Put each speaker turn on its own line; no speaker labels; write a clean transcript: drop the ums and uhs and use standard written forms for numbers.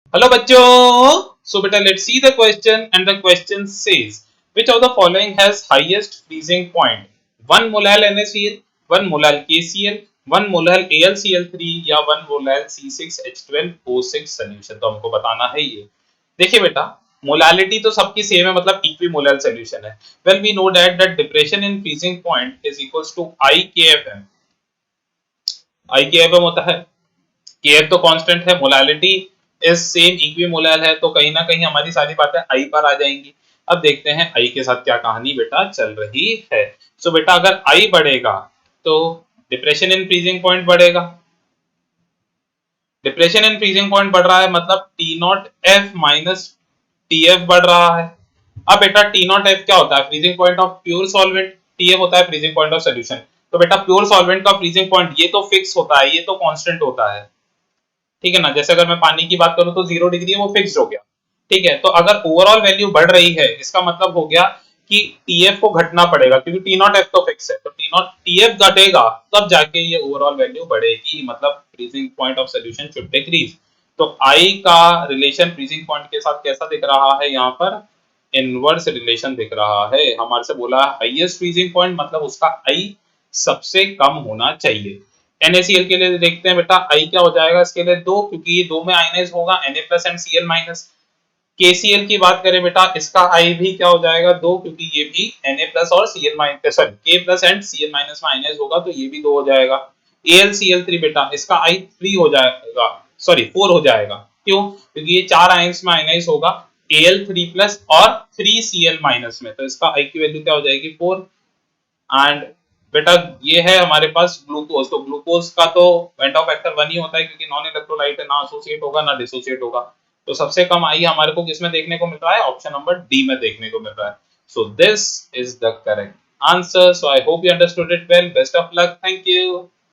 Hello बच्चों, सो बेटा let's see the question and the question says which of the following has highest freezing point 1 molal NaCl 1 molal KCl 1 molal AlCl3 या 1 molal C6H12O6 solution. तो हमको बताना है ये। देखिए बेटा, मोलालिटी तो सबकी सेम है, मतलब इक्विमोलल सॉल्यूशन है। Well we know that depression in freezing point is equals to IKFM। IKFM होता है, केएफ तो कांस्टेंट है, मोलालिटी इज सेम इक्विमोलल है, तो कहीं ना कहीं हमारी सारी बातें आई पर आ जाएंगी। अब देखते हैं आई के साथ क्या कहानी बेटा चल रही है। सो बेटा अगर आई बढ़ेगा तो डिप्रेशन इन फ्रीजिंग पॉइंट बढ़ेगा। डिप्रेशन इन फ्रीजिंग पॉइंट बढ़ रहा है मतलब T not F minus T F बढ़ रहा है। अब बेटा टी नॉट एफ क्या होता है? Freezing point of pure solvent. T F होता है फ्रीजिंग पॉइंट ऑफ सोल्यूशन। तो बेटा प्योर सॉल्वेंट का फ्रीजिंग पॉइंट ये तो फिक्स होता है, ये तो कांस्टेंट होता है, ठीक है ना। जैसे अगर मैं पानी की बात करूं तो 0 डिग्री है, वो फिक्स्ड हो गया, ठीक है। तो अगर ओवरऑल वैल्यू बढ़ रही है, इसका मतलब हो गया कि टीएफ को घटना पड़ेगा, क्योंकि टी नॉट एफ तो फिक्स है, तो टी नॉट टीएफ घटेगा तब जाके ये ओवरऑल वैल्यू बढ़ेगी, मतलब freezing point of solution should decrease. तो आई का रिलेशन फ्रीजिंग पॉइंट के साथ कैसा दिख रहा है? यहाँ पर इनवर्स रिलेशन दिख रहा है। हमारे से बोला हाईएस्ट फ्रीजिंग पॉइंट, मतलब उसका आई सबसे कम होना चाहिए। NaCl के लिए देखते हैं बेटा, आई क्या हो जाएगा इसके लिए? 2, क्योंकि ये 2 में आयनाइज होगा, Na plus and Cl minus. KCl की बात करें बेटा, इसका आई भी क्या हो जाएगा? 2, क्योंकि ये भी Na प्लस और Cl minus, sorry K plus and Cl minus में आयनाइज होगा, तो ये भी 2 हो जाएगा। AlCl3 बेटा, इसका आई 3 हो जाएगा, सॉरी 4 हो जाएगा। क्यों? क्योंकि ये 4 आयंस में आयनाइज होगा, Al3 प्लस और 3Cl माइनस में, तो इसका आई की वैल्यू क्या हो जाएगी? 4। एंड बेटा ये है हमारे पास ग्लूकोज, तो ग्लूकोज का तो वेंट ऑफ फैक्टर 1 ही होता है, क्योंकि नॉन इलेक्ट्रोलाइट है, ना एसोसिएट होगा ना डिसोसिएट होगा। तो सबसे कम आई हमारे को किसमें देखने को मिल रहा है? ऑप्शन नंबर डी में देखने को मिल रहा है। So this is the correct answer. So I hope you understood it well. Best of luck, thank you.